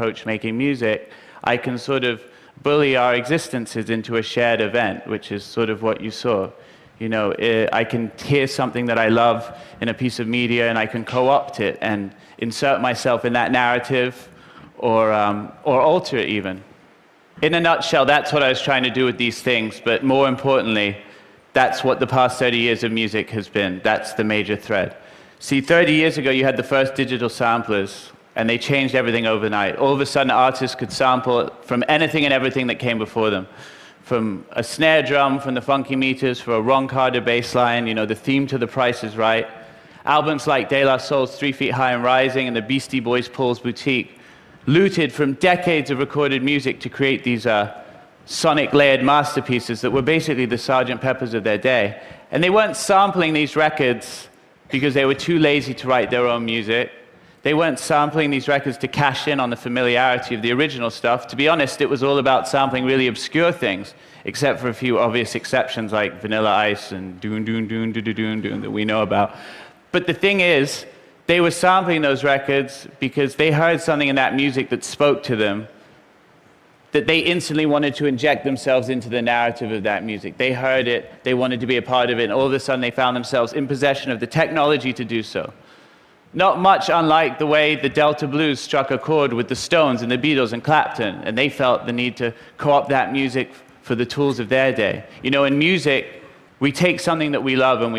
approach making music, I can sort of bully our existences into a shared event, which is sort of what you saw. You know, I can hear something that I love in a piece of media and I can co-opt it and insert myself in that narrative or alter it even. In a nutshell, that's what I was trying to do with these things, but more importantly, that's what the past 30 years of music has been. That's the major thread. See, 30 years ago, you had the first digital samplers, and they changed everything overnight. All of a sudden, artists could sample from anything and everything that came before them. From a snare drum, from the Funky Meters, for a Ron Carter bass line, you know, the theme to The Price is Right. Albums like De La Soul's 3 Feet High and Rising and the Beastie Boys' Paul's Boutique looted from decades of recorded music to create these sonic layered masterpieces that were basically the Sgt. Peppers of their day. And they weren't sampling these records because they were too lazy to write their own music. They weren't sampling these records to cash in on the familiarity of the original stuff. To be honest, it was all about sampling really obscure things, except for a few obvious exceptions like Vanilla Ice and Doon Doon Doon Doon Doon Doon that we know about. But the thing is, they were sampling those records because they heard something in that music that spoke to them, that they instantly wanted to inject themselves into the narrative of that music. They heard it, they wanted to be a part of it, and all of a sudden they found themselves in possession of the technology to do so. Not much unlike the way the Delta Blues struck a chord with the Stones and the Beatles and Clapton, and they felt the need to co-opt that music for the tools of their day. You know, in music, we take something that we love and we